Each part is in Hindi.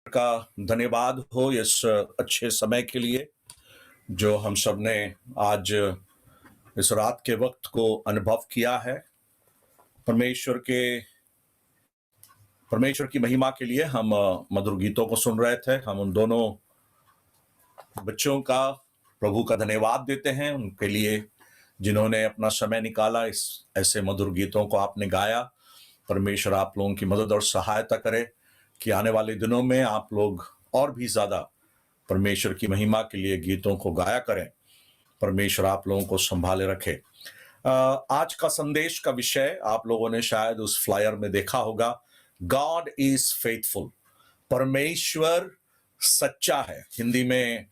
का धन्यवाद हो इस अच्छे समय के लिए जो हम सब ने आज इस रात के वक्त को अनुभव किया है। परमेश्वर के परमेश्वर की महिमा के लिए हम मधुर गीतों को सुन रहे थे। हम उन दोनों बच्चों का प्रभु का धन्यवाद देते हैं उनके लिए जिन्होंने अपना समय निकाला। इस ऐसे मधुर गीतों को आपने गाया। परमेश्वर आप लोगों की मदद और सहायता करे कि आने वाले दिनों में आप लोग और भी ज्यादा परमेश्वर की महिमा के लिए गीतों को गाया करें। परमेश्वर आप लोगों को संभाले रखे। आज का संदेश का विषय आप लोगों ने शायद उस फ्लायर में देखा होगा, गॉड इज फेथफुल। परमेश्वर सच्चा है। हिंदी में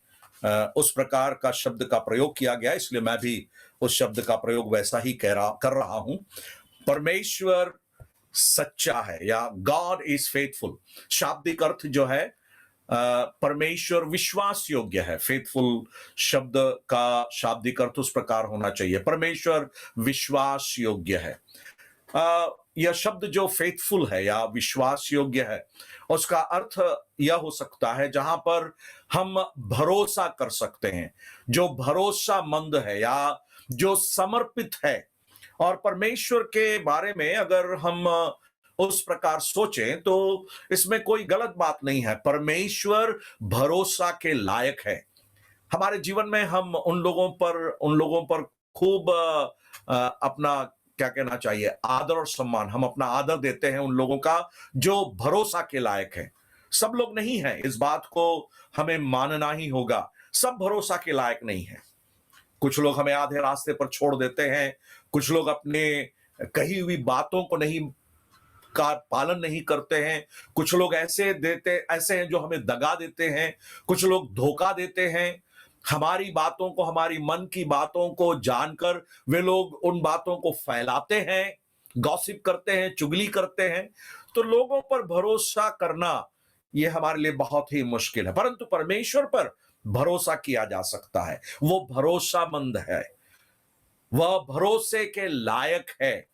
उस प्रकार का शब्द का प्रयोग किया गया, इसलिए मैं भी उस शब्द का प्रयोग वैसा ही कर रहा हूं। परमेश्वर सच्चा है या गॉड इज फेथफुल। शाब्दिक अर्थ जो है परमेश्वर विश्वास योग्य है। फेथफुल शब्द का शाब्दिक अर्थ उस प्रकार होना चाहिए, परमेश्वर विश्वास योग्य है। यह शब्द जो फेथफुल है या विश्वास योग्य है उसका अर्थ यह हो सकता है जहां पर हम भरोसा कर सकते हैं, जो भरोसामंद है या जो समर्पित है। और परमेश्वर के बारे में अगर हम उस प्रकार सोचें तो इसमें कोई गलत बात नहीं है। परमेश्वर भरोसा के लायक है। हमारे जीवन में हम उन लोगों पर खूब अपना क्या कहना चाहिए, आदर और सम्मान, हम अपना आदर देते हैं उन लोगों का जो भरोसा के लायक है। सब लोग नहीं है, इस बात को हमें मानना ही होगा। सब भरोसा के लायक नहीं है। कुछ लोग हमें आधे रास्ते पर छोड़ देते हैं, कुछ लोग अपने कही हुई बातों को का पालन नहीं करते हैं, कुछ लोग ऐसे हैं जो हमें दगा देते हैं, कुछ लोग धोखा देते हैं। हमारी बातों को, हमारी मन की बातों को जानकर वे लोग उन बातों को फैलाते हैं, गॉसिप करते हैं, चुगली करते हैं। तो लोगों पर भरोसा करना यह हमारे लिए बहुत ही मुश्किल है, परंतु परमेश्वर पर भरोसा किया जा सकता है। वो भरोसामंद है, वह भरोसे के लायक है,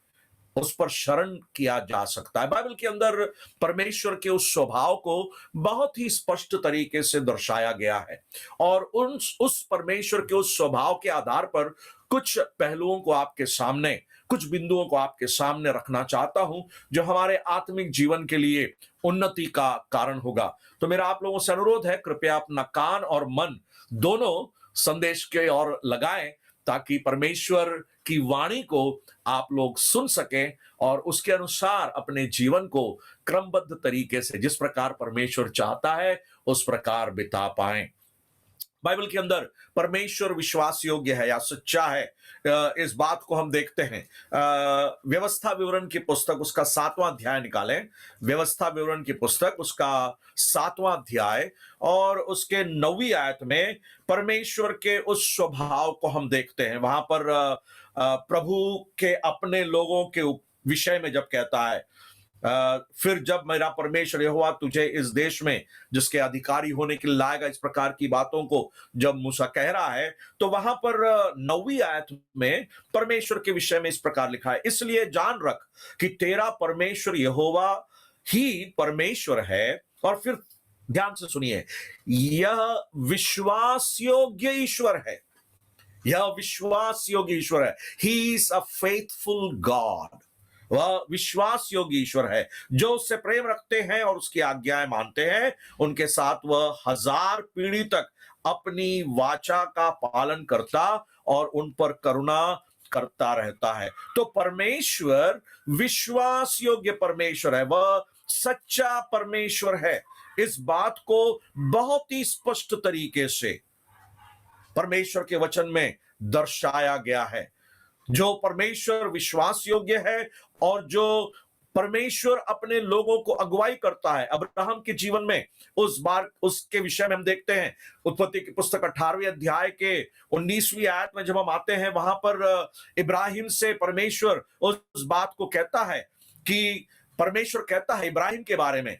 उस पर शरण किया जा सकता है। बाइबल के अंदर परमेश्वर के उस स्वभाव को बहुत ही स्पष्ट तरीके से दर्शाया गया है और उस परमेश्वर के उस स्वभाव के आधार पर कुछ पहलुओं को आपके सामने, कुछ बिंदुओं को आपके सामने रखना चाहता हूं जो हमारे आत्मिक जीवन के लिए उन्नति का कारण होगा। तो मेरा आप लोगों से अनुरोध है, कृपया अपना कान और मन दोनों संदेश के ओर लगाएं ताकि परमेश्वर की वाणी को आप लोग सुन सकें और उसके अनुसार अपने जीवन को क्रमबद्ध तरीके से, जिस प्रकार परमेश्वर चाहता है, उस प्रकार बिता पाएं। बाइबल के अंदर परमेश्वर विश्वास योग्य है या सच्चा है, इस बात को हम देखते हैं। व्यवस्था विवरण की पुस्तक उसका 7वां अध्याय निकालें। व्यवस्था विवरण की पुस्तक उसका 7वां अध्याय और उसके 9वीं आयत में परमेश्वर के उस स्वभाव को हम देखते हैं। वहां पर प्रभु के अपने लोगों के विषय में जब कहता है, फिर जब मेरा परमेश्वर यहोवा तुझे इस देश में जिसके अधिकारी होने के लिए लाएगा, इस प्रकार की बातों को जब मूसा कह रहा है तो वहां पर 9वीं आयत में परमेश्वर के विषय में इस प्रकार लिखा है, इसलिए जान रख कि तेरा परमेश्वर यहोवा ही परमेश्वर है। और फिर ध्यान से सुनिए, यह विश्वास योग्य ईश्वर है, यह विश्वास योग्य ईश्वर है। He is a faithful God. वह विश्वास योग्य ईश्वर है, जो उससे प्रेम रखते हैं और उसकी आज्ञाएं मानते हैं, उनके साथ वह 1000 पीढ़ी तक अपनी वाचा का पालन करता और उन पर करुणा करता रहता है। तो परमेश्वर विश्वास योग्य परमेश्वर है, वह सच्चा परमेश्वर है। इस बात को बहुत ही स्पष्ट तरीके से परमेश्वर के वचन में दर्शाया गया है। जो परमेश्वर विश्वास योग्य है और जो परमेश्वर अपने लोगों को अगुवाई करता है। अब्राहम के जीवन में उस बार उसके विषय में हम देखते हैं, उत्पत्ति की पुस्तक 18वें अध्याय के 19वीं आयत में जब हम आते हैं, वहां पर इब्राहिम से परमेश्वर उस बात को कहता है कि परमेश्वर कहता है इब्राहिम के बारे में,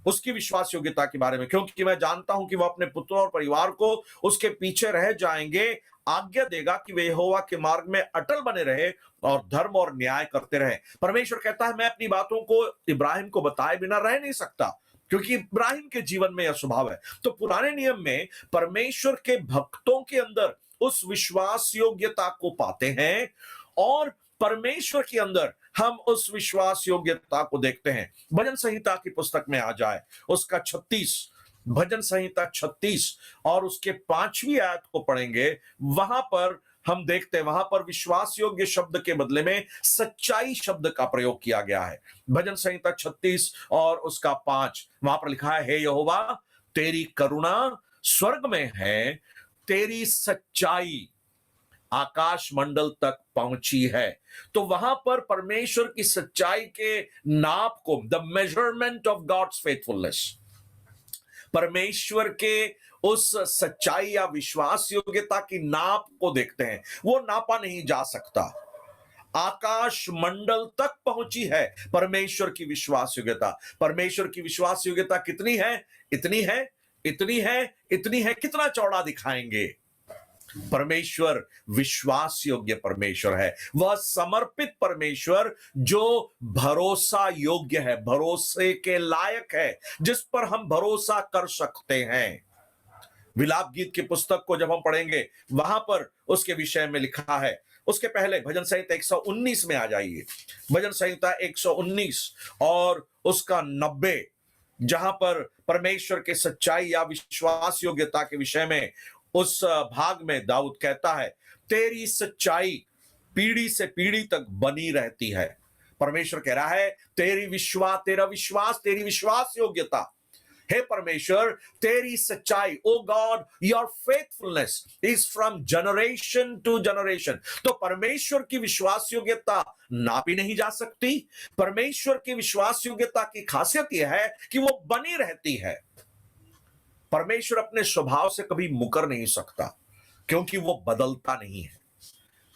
उसकी विश्वास योग्यता के बारे में, क्योंकि मैं जानता हूं कि वह अपने पुत्रों और परिवार को उसके पीछे रह जाएंगे, आज्ञा देगा कि वे यहोवा के मार्ग में अटल बने रहे और धर्म और न्याय करते रहे। परमेश्वर कहता है मैं अपनी बातों को इब्राहिम को बताए बिना रह नहीं सकता, क्योंकि इब्राहिम के जीवन में यह स्वभाव है। तो पुराने नियम में परमेश्वर के भक्तों के अंदर उस विश्वास योग्यता को पाते हैं और परमेश्वर के अंदर हम उस विश्वास योग्यता को देखते हैं। भजन संहिता की पुस्तक में आ जाए, उसका 36, भजन संहिता 36 और उसके 5वीं आयत को पढ़ेंगे। वहां पर हम देखते हैं, वहां पर विश्वास योग्य शब्द के बदले में सच्चाई शब्द का प्रयोग किया गया है। भजन संहिता 36 और उसका 5, वहां पर लिखा है, हे यहोवा तेरी करुणा स्वर्ग में है, तेरी सच्चाई आकाश मंडल तक पहुंची है। तो वहां पर परमेश्वर की सच्चाई के नाप को, the measurement of God's faithfulness, परमेश्वर के उस सच्चाई या विश्वास योग्यता की नाप को देखते हैं। वो नापा नहीं जा सकता। आकाश मंडल तक पहुंची है परमेश्वर की विश्वास योग्यता। परमेश्वर की विश्वास योग्यता कितनी है? इतनी है, इतनी है, इतनी है। कितना चौड़ा दिखाएंगे? परमेश्वर विश्वास योग्य परमेश्वर है। वह समर्पित परमेश्वर जो भरोसा योग्य है, भरोसे के लायक है, जिस पर हम भरोसा कर सकते हैं। विलाप गीत की पुस्तक को जब हम पढ़ेंगे, वहां पर उसके विषय में लिखा है। उसके पहले भजन संहिता 119 में आ जाइए। भजन संहिता 119 और उसका 90, जहां पर परमेश्वर के सच्चाई या विश्वास योग्यता के विषय में उस भाग में दाऊद कहता है, तेरी सच्चाई पीढ़ी से पीढ़ी तक बनी रहती है। परमेश्वर कह रहा है, तेरा विश्वास, तेरी विश्वास योग्यता, हे परमेश्वर तेरी सच्चाई, O God your faithfulness is from generation to generation. तो परमेश्वर की विश्वास योग्यता नापी नहीं जा सकती। परमेश्वर की विश्वास योग्यता की खासियत यह है कि वो बनी रहती है। परमेश्वर अपने स्वभाव से कभी मुकर नहीं सकता, क्योंकि वो बदलता नहीं है।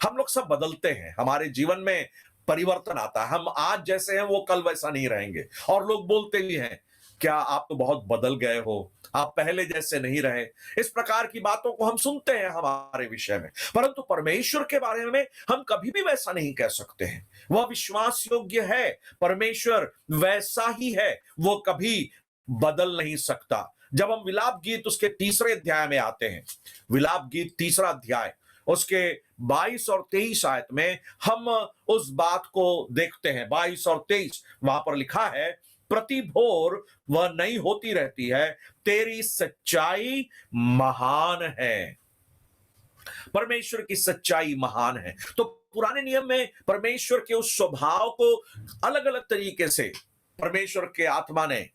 हम लोग सब बदलते हैं, हमारे जीवन में परिवर्तन आता है। हम आज जैसे हैं वो कल वैसा नहीं रहेंगे। और लोग बोलते भी हैं, क्या आप तो बहुत बदल गए हो, आप पहले जैसे नहीं रहे। इस प्रकार की बातों को हम सुनते हैं हमारे विषय में, परंतु परमेश्वर के बारे में हम कभी भी वैसा नहीं कह सकते हैं। वह विश्वास योग्य है, परमेश्वर वैसा ही है, वो कभी बदल नहीं सकता। जब हम विलाप गीत उसके 3रे अध्याय में आते हैं, विलाप गीत 3रा अध्याय उसके 22 और 23 आयत में हम उस बात को देखते हैं। 22 और 23 वहां पर लिखा है, प्रति भोर वह नई होती रहती है, तेरी सच्चाई महान है। परमेश्वर की सच्चाई महान है। तो पुराने नियम में परमेश्वर के उस स्वभाव को अलग अलग तरीके से परमेश्वर के आत्मा ने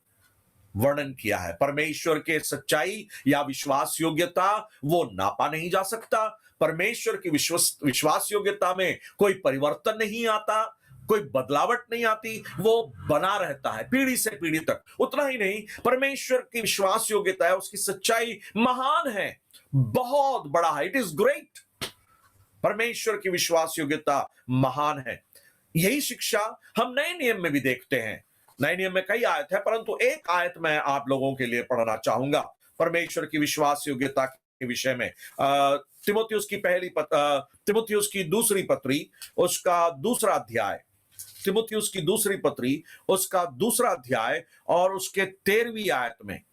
वर्णन किया है। परमेश्वर के सच्चाई या विश्वास योग्यता वो नापा नहीं जा सकता। परमेश्वर की विश्वास योग्यता में कोई परिवर्तन नहीं आता, कोई बदलावट नहीं आती, वो बना रहता है पीढ़ी से पीढ़ी तक। उतना ही नहीं, परमेश्वर की विश्वास योग्यता है, उसकी सच्चाई महान है, बहुत बड़ा है। It is great. परमेश्वर की विश्वास योग्यता महान है। यही शिक्षा हम नए नियम में भी देखते हैं। नए नियम में कई आयत है, परंतु एक आयत मैं आप लोगों के लिए पढ़ना चाहूंगा परमेश्वर की विश्वास योग्यता के विषय में। तिमोथियुस की दूसरी पत्री उसका 2रा अध्याय, तिमोथियुस की दूसरी पत्री उसका 2रा अध्याय और उसके 13वीं आयत में,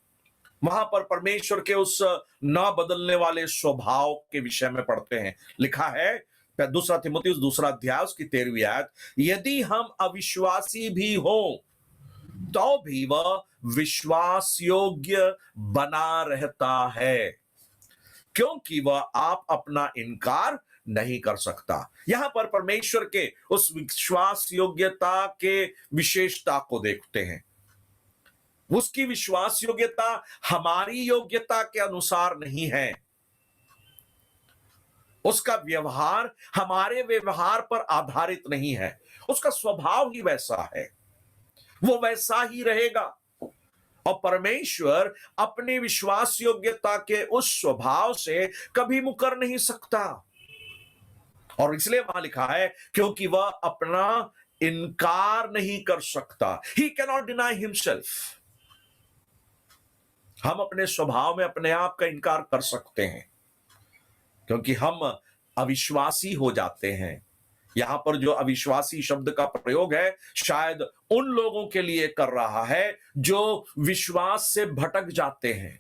वहां पर परमेश्वर के उस न बदलने वाले स्वभाव के विषय में पढ़ते हैं। लिखा है 2 तिमोथियुस 2रा अध्याय उसकी 13वीं आयत, यदि हम अविश्वासी भी हों तो भी वह विश्वास योग्य बना रहता है, क्योंकि वह आप अपना इनकार नहीं कर सकता। यहां पर परमेश्वर के उस विश्वास योग्यता के विशेषता को देखते हैं। उसकी विश्वास योग्यता हमारी योग्यता के अनुसार नहीं है। उसका व्यवहार हमारे व्यवहार पर आधारित नहीं है। उसका स्वभाव ही वैसा है, वो वैसा ही रहेगा। और परमेश्वर अपनी विश्वास योग्यता के उस स्वभाव से कभी मुकर नहीं सकता। और इसलिए वहां लिखा है, क्योंकि वह अपना इनकार नहीं कर सकता। He can not deny himself. हम अपने स्वभाव में अपने आप का इनकार कर सकते हैं, क्योंकि हम अविश्वासी हो जाते हैं। यहां पर जो अविश्वासी शब्द का प्रयोग है शायद उन लोगों के लिए कर रहा है जो विश्वास से भटक जाते हैं।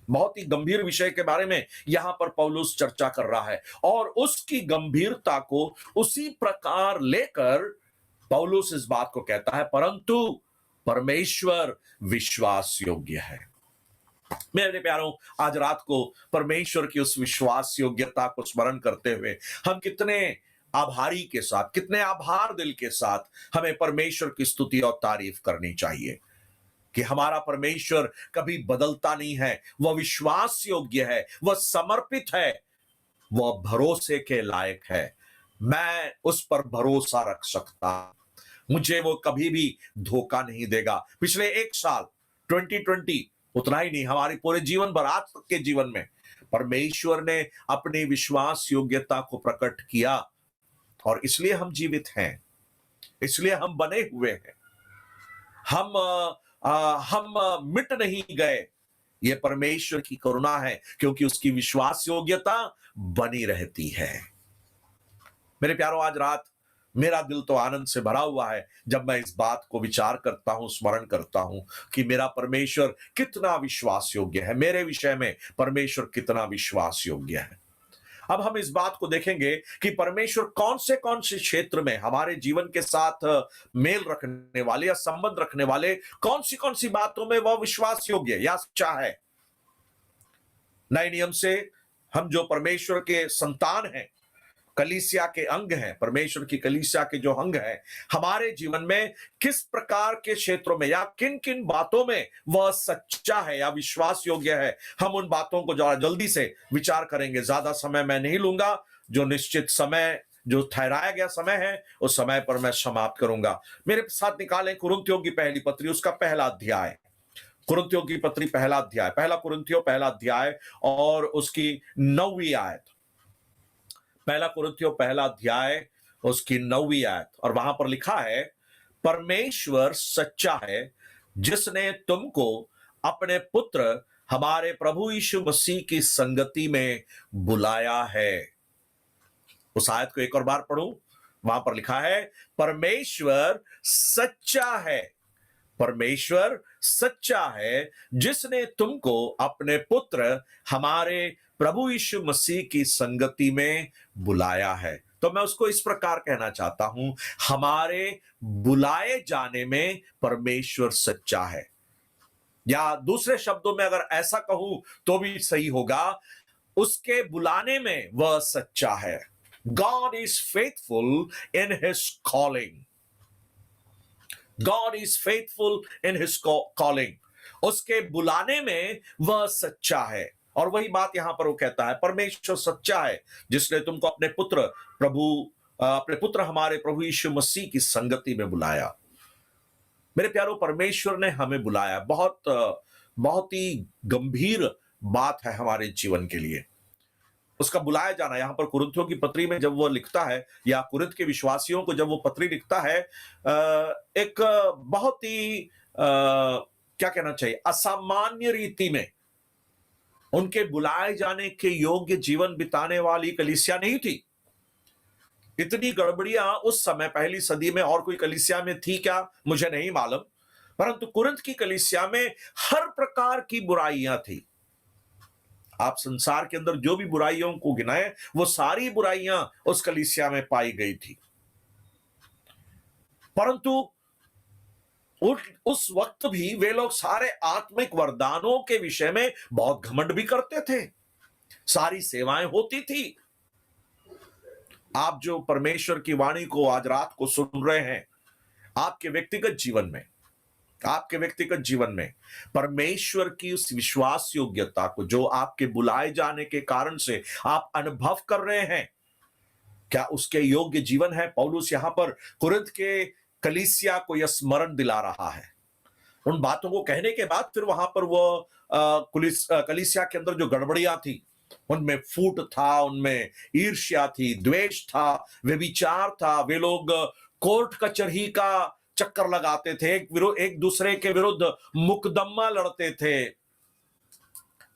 बहुत ही गंभीर विषय के बारे में यहां पर पौलुस चर्चा कर रहा है और उसकी गंभीरता को उसी प्रकार लेकर पौलुस इस बात को कहता है, परंतु परमेश्वर विश्वास योग्य है। मेरे प्यारों, आज रात को परमेश्वर की उस विश्वास योग्यता को स्मरण करते हुए हम कितने आभारी के साथ, कितने आभार दिल के साथ हमें परमेश्वर की स्तुति और तारीफ करनी चाहिए कि हमारा परमेश्वर कभी बदलता नहीं है, वह विश्वास योग्य है, वह समर्पित है, वह भरोसे के लायक है। मैं उस पर भरोसा रख सकता, मुझे वो कभी भी धोखा नहीं देगा। पिछले एक साल 2020, उतना ही नहीं, हमारे पूरे जीवन भर आज तक के जीवन में परमेश्वर ने अपनी विश्वास योग्यता को प्रकट किया और इसलिए हम जीवित हैं, इसलिए हम बने हुए हैं, हम मिट नहीं गए। ये परमेश्वर की करुणा है क्योंकि उसकी विश्वास योग्यता बनी रहती है। मेरे प्यारों, आज रात मेरा दिल तो आनंद से भरा हुआ है जब मैं इस बात को विचार करता हूं, स्मरण करता हूं कि मेरा परमेश्वर कितना विश्वास योग्य है, मेरे विषय में परमेश्वर कितना विश्वास योग्य है। अब हम इस बात को देखेंगे कि परमेश्वर कौन से क्षेत्र में हमारे जीवन के साथ मेल रखने वाले या संबंध रखने वाले कौन सी बातों में वह विश्वास योग्य या सच्चा है। नए नियम से हम जो परमेश्वर के संतान हैं, कलीसिया के अंग हैं, परमेश्वर की कलीसिया के जो अंग हैं, हमारे जीवन में किस प्रकार के क्षेत्रों में या किन किन बातों में वह सच्चा है या विश्वास योग्य है, हम उन बातों को जरा जल्दी से विचार करेंगे। ज्यादा समय मैं नहीं लूंगा, जो निश्चित समय, जो ठहराया गया समय है, उस समय पर मैं समाप्त करूंगा। मेरे साथ निकालें कुरिन्थियों की पहली पत्री, उसका पहला अध्याय, कुरिन्थियों की पत्री पहला अध्याय, पहला कुरिन्थियों पहला अध्याय और उसकी 9वीं आयत। पहला कुरिन्थियों पहला अध्याय उसकी 9वीं आयत, और वहां पर लिखा है, परमेश्वर सच्चा है जिसने तुमको अपने पुत्र हमारे प्रभु यीशु मसीह की संगति में बुलाया है। उस आयत को एक और बार पढ़ूं, वहां पर लिखा है, परमेश्वर सच्चा है, परमेश्वर सच्चा है जिसने तुमको अपने पुत्र हमारे प्रभु यीशु मसीह की संगति में बुलाया है। तो मैं उसको इस प्रकार कहना चाहता हूं, हमारे बुलाए जाने में परमेश्वर सच्चा है, या दूसरे शब्दों में अगर ऐसा कहूं तो भी सही होगा, उसके बुलाने में वह सच्चा है। God is faithful in his calling. God is faithful in his calling. उसके बुलाने में वह सच्चा है। और वही बात यहां पर वो कहता है, परमेश्वर सच्चा है जिसने तुमको अपने पुत्र हमारे प्रभु यीशु मसीह की संगति में बुलाया। मेरे प्यारों, परमेश्वर ने हमें बुलाया, बहुत ही गंभीर बात है हमारे जीवन के लिए उसका बुलाया जाना। यहां पर कुरिन्थियों की पत्री में जब वो लिखता है, या कुरिन्थ के विश्वासियों को जब वो पत्री लिखता है, एक बहुत ही क्या कहना चाहिए, असामान्य रीति में उनके बुलाए जाने के योग्य जीवन बिताने वाली कलीसिया नहीं थी। इतनी गड़बड़ियां उस समय पहली सदी में और कोई कलीसिया में थी क्या मुझे नहीं मालूम, परंतु कुरिन्थ की कलीसिया में हर प्रकार की बुराइयां थी। आप संसार के अंदर जो भी बुराइयों को गिनाए, वो सारी बुराइयां उस कलीसिया में पाई गई थी। परंतु उस वक्त भी वे लोग सारे आत्मिक वरदानों के विषय में बहुत घमंड भी करते थे, सारी सेवाएं होती थी। आप जो परमेश्वर की वाणी को आज रात को सुन रहे हैं, आपके व्यक्तिगत जीवन में परमेश्वर की उस विश्वास योग्यता को जो आपके बुलाए जाने के कारण से आप अनुभव कर रहे हैं, क्या उसके योग्य जीवन है? पौलुस यहां पर कुरिन्थ के कलीसिया को यह स्मरण दिला रहा है। उन बातों को कहने के बाद फिर वहां पर वो कलीसिया के अंदर जो गड़बड़ियां थी, उनमें फूट था, उनमें ईर्ष्या थी, द्वेष था, व्यभिचार था, वे लोग कोर्ट कचहरी का चक्कर लगाते थे, एक दूसरे के विरुद्ध मुकदमा लड़ते थे,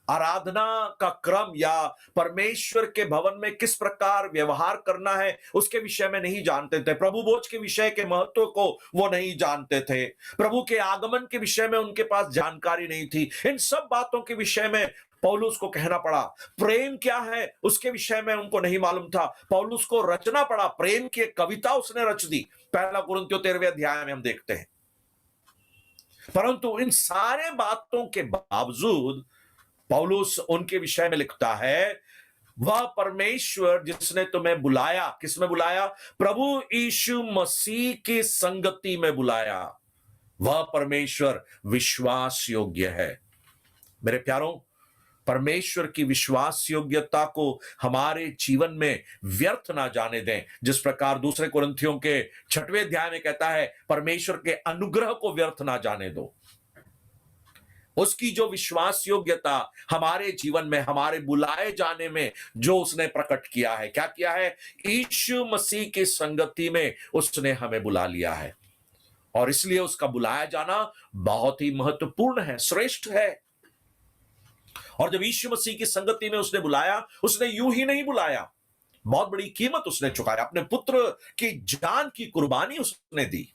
आराधना का क्रम या परमेश्वर के भवन में किस प्रकार व्यवहार करना है उसके विषय में नहीं जानते थे। प्रभु भोज के विषय के महत्व को वो नहीं जानते थे। प्रभु के आगमन के विषय में उनके पास जानकारी नहीं थी। इन सब बातों के विषय में पौलुस को कहना पड़ा। प्रेम क्या है उसके विषय में उनको नहीं मालूम था। पौलुस को रचना पड़ा, प्रेम की एक कविता उसने रच दी। पहला कुरिन्थियों 13वें अध्याय में हम देखते हैं। परंतु इन सारे बातों के बावजूद पौलुस उनके विषय में लिखता है, वह परमेश्वर जिसने तुम्हें बुलाया, किसमें बुलाया? प्रभु यीशु मसीह की संगति में बुलाया, वह परमेश्वर विश्वास योग्य है। मेरे प्यारों, परमेश्वर की विश्वास योग्यता को हमारे जीवन में व्यर्थ ना जाने दें। जिस प्रकार दूसरे कुरिन्थियों के 6वें अध्याय में कहता है, परमेश्वर के अनुग्रह को व्यर्थ ना जाने दो। उसकी जो विश्वास योग्यता हमारे जीवन में, हमारे बुलाए जाने में जो उसने प्रकट किया है, क्या किया है? यीशु मसीह की संगति में उसने हमें बुला लिया है, और इसलिए उसका बुलाया जाना बहुत ही महत्वपूर्ण है, श्रेष्ठ है। और जब यीशु मसीह की संगति में उसने बुलाया, उसने यूं ही नहीं बुलाया, बहुत बड़ी कीमत उसने चुकाया। अपने पुत्र की जान की कुर्बानी उसने दी।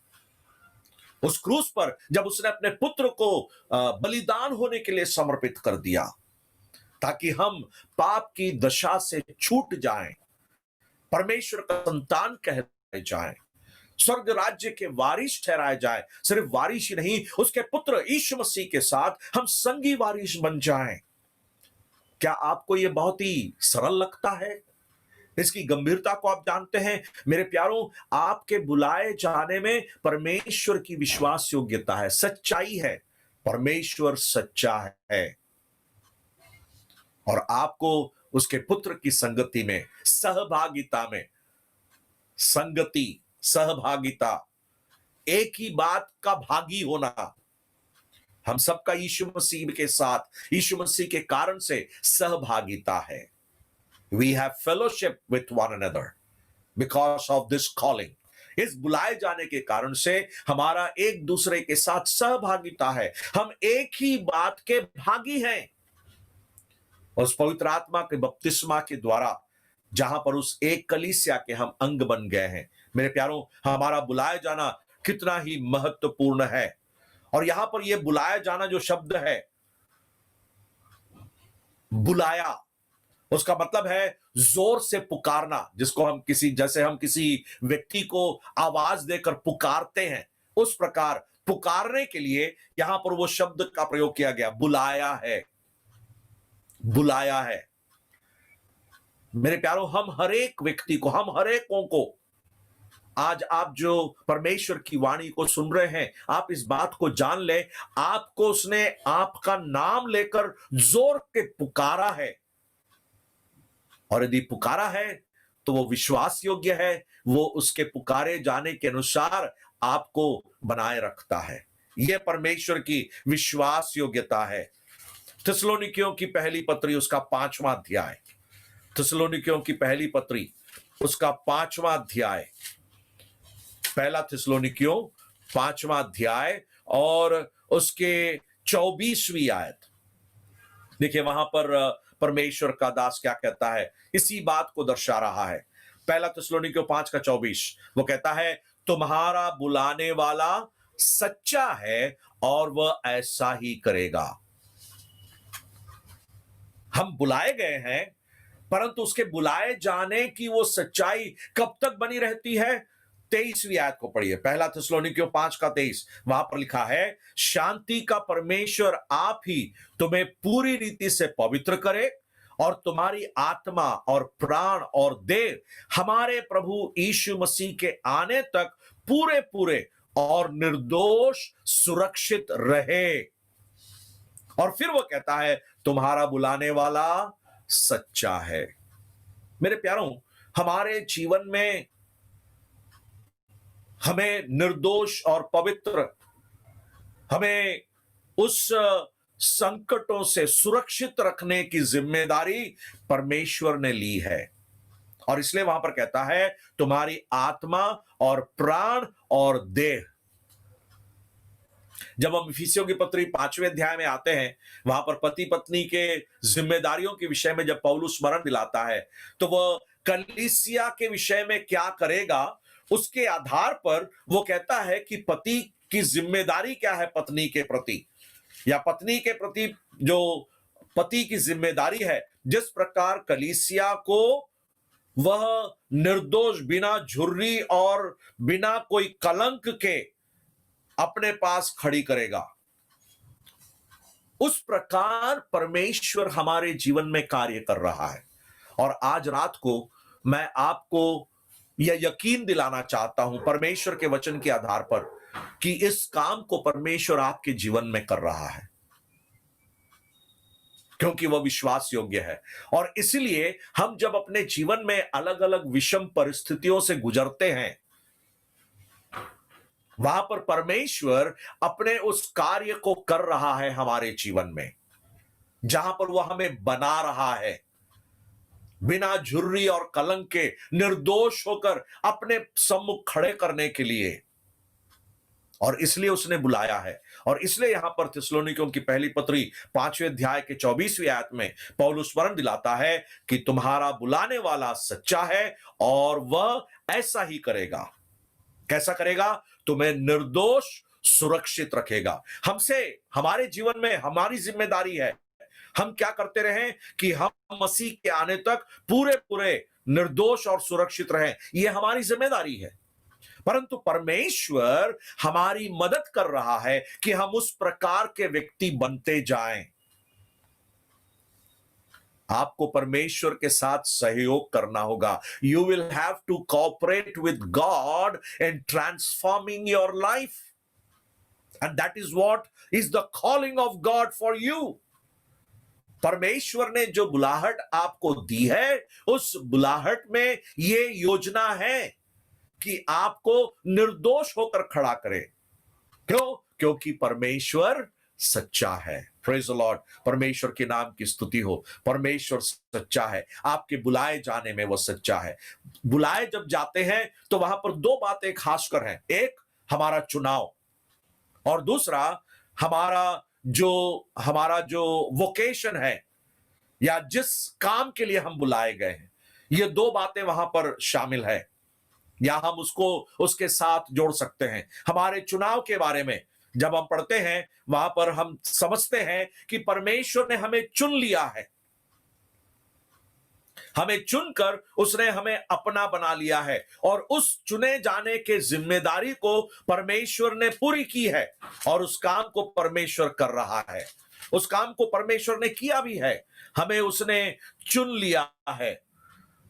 उस क्रूस पर जब उसने अपने पुत्र को बलिदान होने के लिए समर्पित कर दिया, ताकि हम पाप की दशा से छूट जाएं, परमेश्वर का संतान कहलाए जाएं, स्वर्ग राज्य के वारिस ठहराए जाए। सिर्फ वारिस ही नहीं, उसके पुत्र यीशु मसीह के साथ हम संगी वारिस बन जाएं। क्या आपको यह बहुत ही सरल लगता है? इसकी गंभीरता को आप जानते हैं? मेरे प्यारों, आपके बुलाए जाने में परमेश्वर की विश्वास योग्यता है, सच्चाई है। परमेश्वर सच्चा है और आपको उसके पुत्र की संगति में, सहभागिता में, संगति, सहभागिता, एक ही बात का भागी होना, हम सबका यीशु मसीह के साथ, यीशु मसीह के कारण से सहभागिता है। We have fellowship with one another because of this calling. इस बुलाए जाने के कारण से हमारा एक दूसरे के साथ सहभागिता है। हम एक ही बात के भागी हैं। उस पवित्र आत्मा के बपतिस्मा के द्वारा जहां पर उस एक कलीसिया के हम अंग बन गए हैं। मेरे प्यारों, हमारा बुलाए जाना कितना ही महत्वपूर्ण है। और यहां पर यह बुलाया जाना जो शब्द है, बुलाया, उसका मतलब है जोर से पुकारना, जिसको हम जैसे हम किसी व्यक्ति को आवाज देकर पुकारते हैं, उस प्रकार पुकारने के लिए यहां पर वो शब्द का प्रयोग किया गया, बुलाया है, बुलाया है। मेरे प्यारों, हम हर एक व्यक्ति को, हम हर एकों को, आज आप जो परमेश्वर की वाणी को सुन रहे हैं, आप इस बात को जान ले, आपको उसने आपका नाम लेकर जोर के पुकारा है। और यदि पुकारा है तो वो विश्वास योग्य है, वो उसके पुकारे जाने के अनुसार आपको बनाए रखता है। यह परमेश्वर की विश्वास योग्यता है। थिस्सलुनीकियों की पहली पत्री उसका 5वां अध्याय, थिस्सलुनीकियों की पहली पत्री उसका 5वां अध्याय, पहला थिस्सलुनीकियों 5वां अध्याय और उसके 24वीं आयत। देखिए वहां पर परमेश्वर का दास क्या कहता है, इसी बात को दर्शा रहा है। पहला थिस्सलुनीकियों 5:24 वो कहता है, तुम्हारा बुलाने वाला सच्चा है और वह ऐसा ही करेगा। हम बुलाए गए हैं, परंतु उसके बुलाए जाने की वो सच्चाई कब तक बनी रहती है? 23वीं आयत को पढ़िए, पहला थिस्सलुनीकियों 5:23। वहां पर लिखा है, शांति का परमेश्वर आप ही तुम्हें पूरी रीति से पवित्र करे और तुम्हारी आत्मा और प्राण और देह हमारे प्रभु यीशु मसीह के आने तक पूरे पूरे और निर्दोष सुरक्षित रहे। और फिर वो कहता है, तुम्हारा बुलाने वाला सच्चा है। मेरे प्यारों, हमारे जीवन में हमें निर्दोष और पवित्र, हमें उस संकटों से सुरक्षित रखने की जिम्मेदारी परमेश्वर ने ली है। और इसलिए वहां पर कहता है, तुम्हारी आत्मा और प्राण और देह। जब हम इफिसियों की पत्री 5वें अध्याय में आते हैं, वहां पर पति पत्नी के जिम्मेदारियों के विषय में जब पौलुस स्मरण दिलाता है, तो वह कलीसिया के विषय में क्या करेगा, उसके आधार पर वो कहता है कि पति की जिम्मेदारी क्या है पत्नी के प्रति, या पत्नी के प्रति जो पति की जिम्मेदारी है, जिस प्रकार कलीसिया को वह निर्दोष, बिना झुर्री और बिना कोई कलंक के अपने पास खड़ी करेगा, उस प्रकार परमेश्वर हमारे जीवन में कार्य कर रहा है। और आज रात को मैं आपको यह यकीन दिलाना चाहता हूं परमेश्वर के वचन के आधार पर कि इस काम को परमेश्वर आपके जीवन में कर रहा है, क्योंकि वह विश्वास योग्य है। और इसलिए हम जब अपने जीवन में अलग अलग विषम परिस्थितियों से गुजरते हैं, वहां पर परमेश्वर अपने उस कार्य को कर रहा है हमारे जीवन में, जहां पर वह हमें बना रहा है, बिना झुर्री और कलंक के निर्दोष होकर अपने सम्मुख खड़े करने के लिए। और इसलिए उसने बुलाया है। और इसलिए यहां पर थिस्सलुनीकियों की पहली पत्री 5वें अध्याय के 24वीं आयत में पौलुस स्मरण दिलाता है कि तुम्हारा बुलाने वाला सच्चा है और वह ऐसा ही करेगा। कैसा करेगा? तुम्हें निर्दोष सुरक्षित रखेगा। हमसे, हमारे जीवन में हमारी जिम्मेदारी है, हम क्या करते रहें कि हम मसीह के आने तक पूरे पूरे निर्दोष और सुरक्षित रहें, यह हमारी जिम्मेदारी है। परंतु परमेश्वर हमारी मदद कर रहा है कि हम उस प्रकार के व्यक्ति बनते जाएं। आपको परमेश्वर के साथ सहयोग करना होगा। You will have to cooperate with God in transforming your life, and that is what is the calling of God for you. परमेश्वर ने जो बुलाहट आपको दी है, उस बुलाहट में यह योजना है कि आपको निर्दोष होकर खड़ा करे। क्यों? क्योंकि परमेश्वर सच्चा है। Praise the Lord. परमेश्वर के नाम की स्तुति हो। परमेश्वर सच्चा है, आपके बुलाए जाने में वो सच्चा है। बुलाए जब जाते हैं तो वहां पर दो बातें खासकर हैं, एक हमारा चुनाव और दूसरा हमारा जो वोकेशन है, या जिस काम के लिए हम बुलाए गए हैं। ये दो बातें वहां पर शामिल है, या हम उसको उसके साथ जोड़ सकते हैं। हमारे चुनाव के बारे में जब हम पढ़ते हैं, वहां पर हम समझते हैं कि परमेश्वर ने हमें चुन लिया है, हमें चुनकर उसने हमें अपना बना लिया है, और उस चुने जाने के जिम्मेदारी को परमेश्वर ने पूरी की है, और उस काम को परमेश्वर कर रहा है। उस काम को परमेश्वर ने किया भी है, हमें उसने चुन लिया है।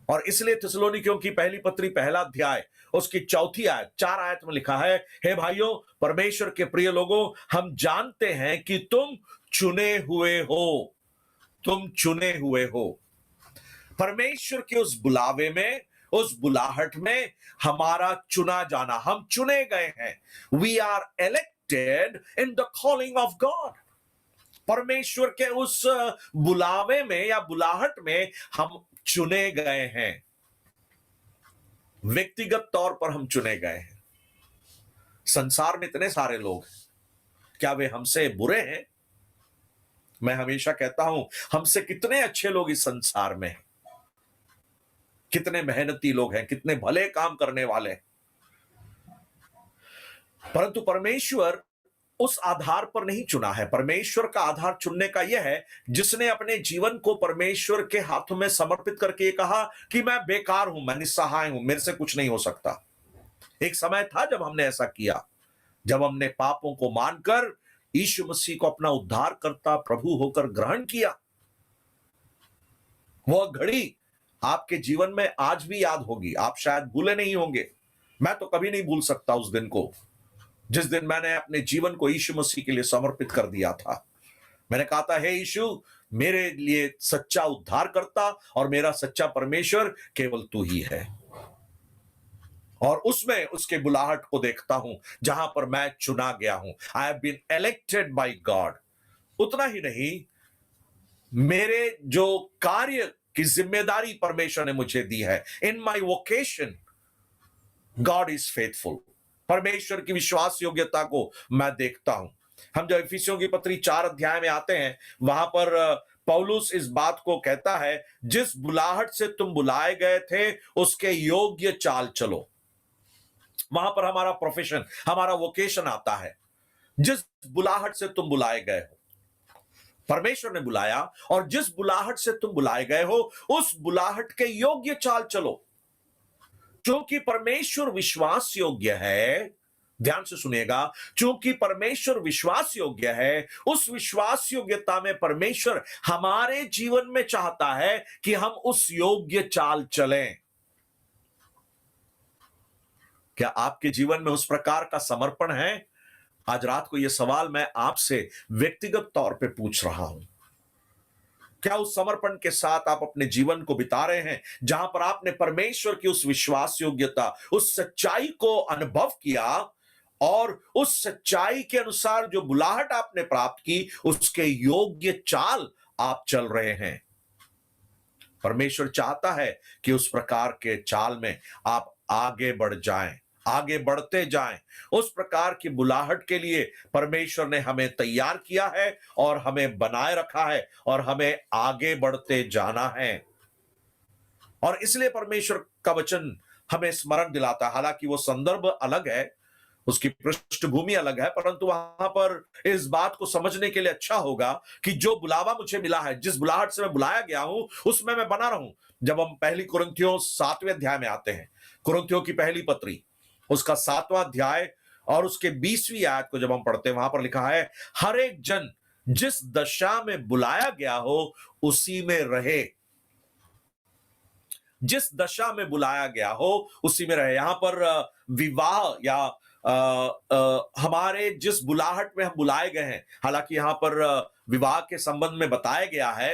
और इसलिए थिस्सलुनीकियों की पहली पत्री पहला अध्याय उसकी 4 आयत 4 आयत में लिखा है, हे भाइयों, परमेश्वर के प्रिय लोगों, हम जानते हैं कि तुम चुने हुए हो। तुम चुने हुए हो। परमेश्वर के उस बुलावे में, उस बुलाहट में हमारा चुना जाना, हम चुने गए हैं। We are elected in the calling of God. परमेश्वर के उस बुलावे में या बुलाहट में हम चुने गए हैं। व्यक्तिगत तौर पर हम चुने गए हैं। संसार में इतने सारे लोग हैं, क्या वे हमसे बुरे हैं? मैं हमेशा कहता हूं, हमसे कितने अच्छे लोग इस संसार में हैं, कितने मेहनती लोग हैं, कितने भले काम करने वाले हैं। परंतु परमेश्वर उस आधार पर नहीं चुना है। परमेश्वर का आधार चुनने का यह है, जिसने अपने जीवन को परमेश्वर के हाथों में समर्पित करके ये कहा कि मैं बेकार हूं, मैं निस्सहाय हूं, मेरे से कुछ नहीं हो सकता। एक समय था जब हमने ऐसा किया, जब हमने पापों को मानकर यीशु मसीह को अपना उद्धारकर्ता प्रभु होकर ग्रहण किया। वह घड़ी आपके जीवन में आज भी याद होगी, आप शायद भूले नहीं होंगे। मैं तो कभी नहीं भूल सकता उस दिन को, जिस दिन मैंने अपने जीवन को यीशु मसीह के लिए समर्पित कर दिया था। मैंने कहा था, हे यीशु, मेरे लिए सच्चा उद्धारकर्ता और मेरा सच्चा परमेश्वर केवल तू ही है। और उसमें उसके बुलाहट को देखता हूं, जहां पर मैं चुना गया हूं। I have been elected by God. उतना ही नहीं, मेरे जो कार्य की जिम्मेदारी परमेश्वर ने मुझे दी है, इन माई वोकेशन गॉड इज फेथफुल। परमेश्वर की विश्वास योग्यता को मैं देखता हूं। हम जब इफिसियों की पत्री 4 अध्याय में आते हैं, वहां पर पौलुस इस बात को कहता है, जिस बुलाहट से तुम बुलाए गए थे उसके योग्य चाल चलो। वहां पर हमारा प्रोफेशन, हमारा वोकेशन आता है। जिस बुलाहट से तुम बुलाए गए हो, परमेश्वर ने बुलाया, और जिस बुलाहट से तुम बुलाए गए हो उस बुलाहट के योग्य चाल चलो। क्योंकि परमेश्वर विश्वास योग्य है, ध्यान से सुनिएगा, क्योंकि परमेश्वर विश्वास योग्य है, उस विश्वास योग्यता में परमेश्वर हमारे जीवन में चाहता है कि हम उस योग्य चाल चलें। क्या आपके जीवन में उस प्रकार का समर्पण है? आज रात को यह सवाल मैं आपसे व्यक्तिगत तौर पे पूछ रहा हूं। क्या उस समर्पण के साथ आप अपने जीवन को बिता रहे हैं, जहां पर आपने परमेश्वर की उस विश्वास योग्यता, उस सच्चाई को अनुभव किया, और उस सच्चाई के अनुसार जो बुलाहट आपने प्राप्त की उसके योग्य चाल आप चल रहे हैं? परमेश्वर चाहता है कि उस प्रकार के चाल में आप आगे बढ़ जाएं, आगे बढ़ते जाएं। उस प्रकार की बुलाहट के लिए परमेश्वर ने हमें तैयार किया है और हमें बनाए रखा है और हमें आगे बढ़ते जाना है। और इसलिए परमेश्वर का वचन हमें स्मरण दिलाता है, हालांकि वो संदर्भ अलग है, उसकी पृष्ठभूमि अलग है, परंतु वहां पर इस बात को समझने के लिए अच्छा होगा कि जो बुलावा मुझे मिला है, जिस बुलाहट से मैं बुलाया गया हूं, उसमें मैं बना रहूं। जब हम पहली कुरिन्थियों 7वें अध्याय में आते हैं, कुरिन्थियों की पहली पत्री उसका 7वां अध्याय और उसके 20वीं आयत को जब हम पढ़ते हैं, वहां पर लिखा है, हर एक जन जिस दशा में बुलाया गया हो उसी में रहे। जिस दशा में बुलाया गया हो उसी में रहे। यहां पर विवाह या हमारे जिस बुलाहट में हम बुलाए गए हैं, हालांकि यहां पर विवाह के संबंध में बताया गया है,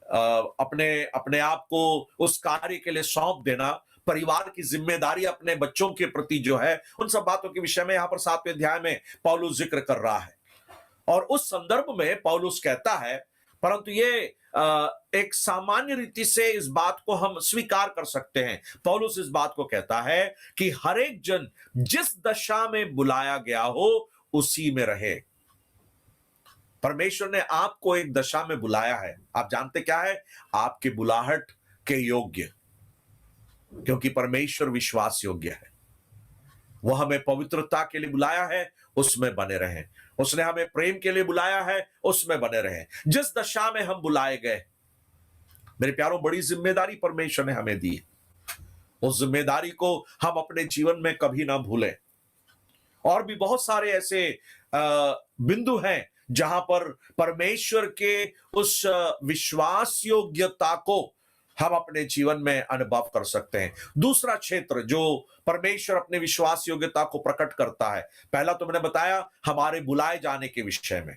अपने अपने आप को उस कार्य के लिए सौंप देना, परिवार की जिम्मेदारी अपने बच्चों के प्रति जो है, उन सब बातों के विषय में यहां पर 7वें अध्याय में पौलुस जिक्र कर रहा है। और उस संदर्भ में पौलुस कहता है, परंतु ये एक सामान्य रीति से इस बात को हम स्वीकार कर सकते हैं। पौलुस इस बात को कहता है कि हर एक जन जिस दशा में बुलाया गया हो उसी में रहे। परमेश्वर ने आपको एक दशा में बुलाया है, आप जानते क्या है? आपके बुलाहट के योग्य, क्योंकि परमेश्वर विश्वास योग्य है। वह हमें पवित्रता के लिए बुलाया है, उसमें बने रहें। उसने हमें प्रेम के लिए बुलाया है, उसमें बने रहें। जिस दशा में हम बुलाए गए, मेरे प्यारों, बड़ी जिम्मेदारी परमेश्वर ने हमें दी। उस जिम्मेदारी को हम अपने जीवन में कभी ना भूलें। और भी बहुत सारे ऐसे बिंदु हैं जहां पर परमेश्वर के उस विश्वास योग्यता को हम अपने जीवन में अनुभव कर सकते हैं। दूसरा क्षेत्र जो परमेश्वर अपने विश्वास योग्यता को प्रकट करता है, पहला तो मैंने बताया हमारे बुलाए जाने के विषय में,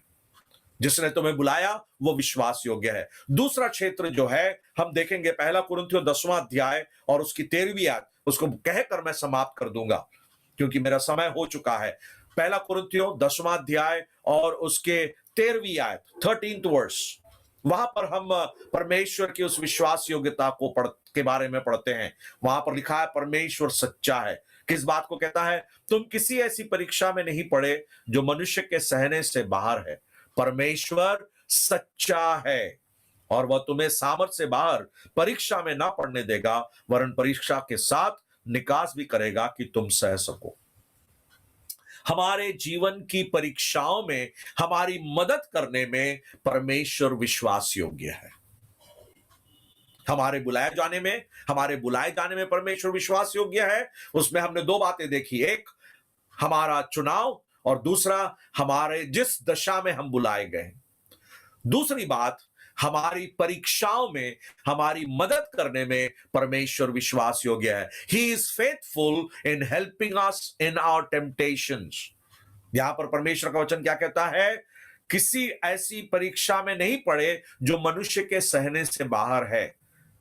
जिसने तुम्हें बुलाया वो विश्वास योग्य है। दूसरा क्षेत्र जो है हम देखेंगे, पहला कुरिन्थियों 10वां अध्याय और उसकी 13वीं आयत, उसको कहकर मैं समाप्त कर दूंगा क्योंकि मेरा समय हो चुका है। पहला कुरिन्थियों 10वां अध्याय और उसके 13वीं आयत, 13th वर्स, वहां पर हम परमेश्वर की उस विश्वास योग्यता को के बारे में पढ़ते हैं। वहां पर लिखा है, परमेश्वर सच्चा है। किस बात को कहता है? तुम किसी ऐसी परीक्षा में नहीं पड़े जो मनुष्य के सहने से बाहर है। परमेश्वर सच्चा है और वह तुम्हें सामर्थ से बाहर परीक्षा में ना पड़ने देगा, वरन परीक्षा के साथ निकास भी करेगा कि तुम सह सको। हमारे जीवन की परीक्षाओं में हमारी मदद करने में परमेश्वर विश्वास योग्य है। हमारे बुलाए जाने में परमेश्वर विश्वास योग्य है। उसमें हमने दो बातें देखी, एक हमारा चुनाव और दूसरा हमारे जिस दशा में हम बुलाए गए। दूसरी बात, हमारी परीक्षाओं में हमारी मदद करने में परमेश्वर विश्वास योग्य है। He is faithful in helping us in our temptations। यहां पर परमेश्वर का वचन क्या कहता है? किसी ऐसी परीक्षा में नहीं पड़े जो मनुष्य के सहने से बाहर है।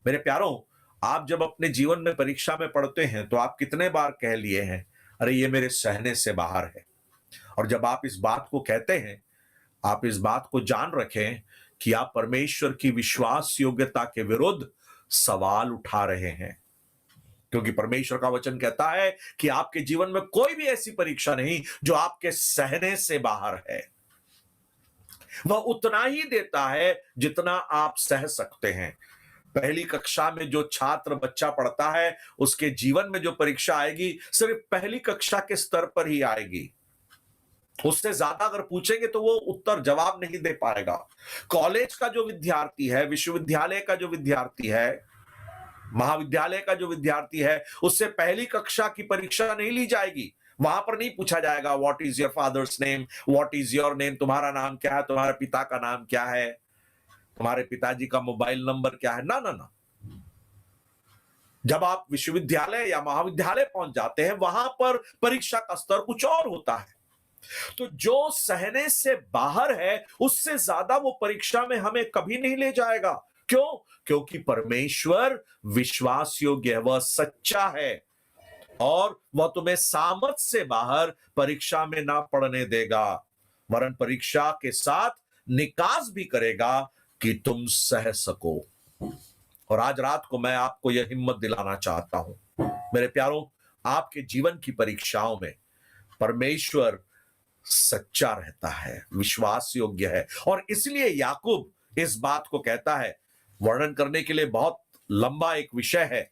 मेरे प्यारों, आप जब अपने जीवन में परीक्षा में पड़ते हैं तो आप कितने बार कह लिए हैं, अरे ये मेरे सहने से बाहर है। और जब आप इस बात को कहते हैं, आप इस बात को जान रखें कि आप परमेश्वर की विश्वास योग्यता के विरुद्ध सवाल उठा रहे हैं, क्योंकि परमेश्वर का वचन कहता है कि आपके जीवन में कोई भी ऐसी परीक्षा नहीं जो आपके सहने से बाहर है। वह उतना ही देता है जितना आप सह सकते हैं। पहली कक्षा में जो छात्र बच्चा पढ़ता है, उसके जीवन में जो परीक्षा आएगी सिर्फ पहली कक्षा के स्तर पर ही आएगी। उससे ज्यादा अगर पूछेंगे तो वो उत्तर जवाब नहीं दे पाएगा। कॉलेज का जो विद्यार्थी है, विश्वविद्यालय का जो विद्यार्थी है, महाविद्यालय का जो विद्यार्थी है, उससे पहली कक्षा की परीक्षा नहीं ली जाएगी। वहां पर नहीं पूछा जाएगा what is your father's name, what is your name, तुम्हारा नाम क्या है, तुम्हारे पिता का नाम क्या है, तुम्हारे पिताजी का मोबाइल नंबर क्या है। ना ना ना, जब आप विश्वविद्यालय या महाविद्यालय पहुंच जाते हैं, वहां पर परीक्षा का स्तर कुछ और होता है। तो जो सहने से बाहर है, उससे ज्यादा वो परीक्षा में हमें कभी नहीं ले जाएगा। क्यों? क्योंकि परमेश्वर विश्वास योग्य है, वह सच्चा है और वह तुम्हें सामर्थ से बाहर परीक्षा में ना पढ़ने देगा, वरन परीक्षा के साथ निकास भी करेगा कि तुम सह सको। और आज रात को मैं आपको यह हिम्मत दिलाना चाहता हूं, मेरे प्यारों, आपके जीवन की परीक्षाओं में परमेश्वर सच्चा रहता है, विश्वास योग्य है। और इसलिए याकूब इस बात को कहता है, वर्णन करने के लिए बहुत लंबा एक विषय है,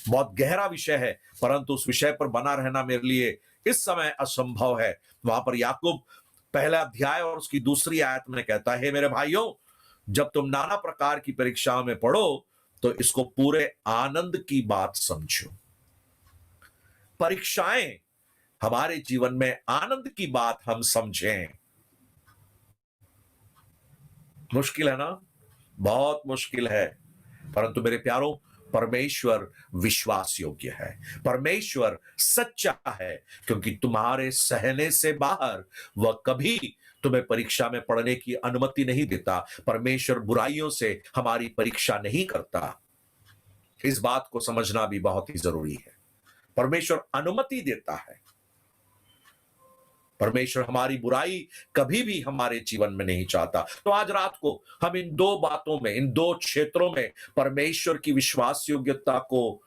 बहुत गहरा विषय है, परंतु उस विषय पर बना रहना मेरे लिए इस समय असंभव है। वहां पर याकूब पहला अध्याय और उसकी दूसरी आयत में कहता है, मेरे भाइयों, जब तुम नाना प्रकार की परीक्षाओं में पढ़ो तो इसको पूरे आनंद की बात समझो। परीक्षाएं हमारे जीवन में आनंद की बात हम समझें। मुश्किल है ना, बहुत मुश्किल है, परंतु मेरे प्यारों, परमेश्वर विश्वास योग्य है, परमेश्वर सच्चा है, क्योंकि तुम्हारे सहने से बाहर वह कभी तुम्हें परीक्षा में पढ़ने की अनुमति नहीं देता। परमेश्वर बुराइयों से हमारी परीक्षा नहीं करता। इस बात को समझना भी बहुत ही जरूरी है। परमेश्वर अनुमति देता है, परमेश्वर हमारी बुराई कभी भी हमारे जीवन में नहीं चाहता। तो आज रात को हम इन दो बातों में, इन दो क्षेत्रों में परमेश्वर की विश्वास योग्यता को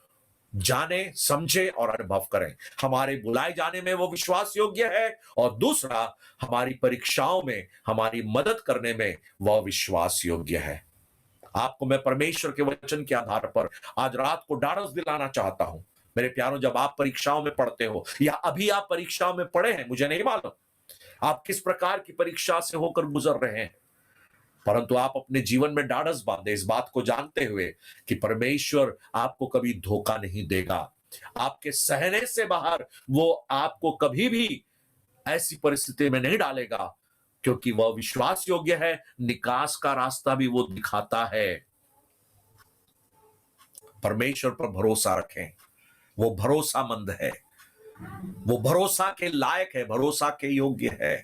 जाने, समझे और अनुभव करें। हमारे बुलाए जाने में वो विश्वास योग्य है, और दूसरा, हमारी परीक्षाओं में हमारी मदद करने में वह विश्वास योग्य है। आपको मैं परमेश्वर के वचन के आधार पर आज रात को ढाढ़स दिलाना चाहता हूं। मेरे प्यारों, जब आप परीक्षाओं में पढ़ते हो या अभी आप परीक्षाओं में पढ़े हैं, मुझे नहीं मालूम आप किस प्रकार की परीक्षा से होकर गुजर रहे हैं, परंतु आप अपने जीवन में ढाढ़स बांधे इस बात को जानते हुए कि परमेश्वर आपको कभी धोखा नहीं देगा। आपके सहने से बाहर वो आपको कभी भी ऐसी परिस्थिति में नहीं डालेगा, क्योंकि वह विश्वास योग्य है। निकास का रास्ता भी वो दिखाता है। परमेश्वर पर भरोसा रखें, वो भरोसामंद है, वो भरोसा के लायक है, भरोसा के योग्य है।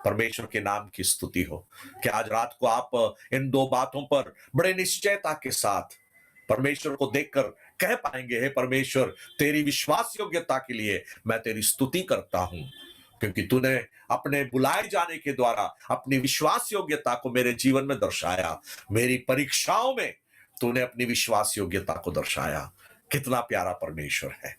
परमेश्वर के नाम की स्तुति हो कि आज रात को आप इन दो बातों पर बड़े निश्चयता के साथ परमेश्वर को देखकर कह पाएंगे, हे परमेश्वर, तेरी विश्वास योग्यता के लिए मैं तेरी स्तुति करता हूं, क्योंकि तूने अपने बुलाए जाने के द्वारा अपनी विश्वास योग्यता को मेरे जीवन में दर्शाया। मेरी परीक्षाओं में तूने अपनी विश्वास योग्यता को दर्शाया। कितना प्यारा परमेश्वर है।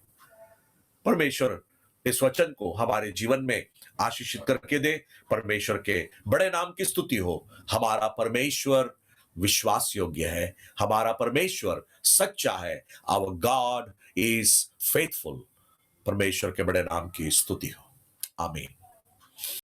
परमेश्वर इस वचन को हमारे जीवन में आशीषित करके दे। परमेश्वर के बड़े नाम की स्तुति हो। हमारा परमेश्वर विश्वास योग्य है, हमारा परमेश्वर सच्चा है। Our God is faithful. परमेश्वर के बड़े नाम की स्तुति हो। आमीन।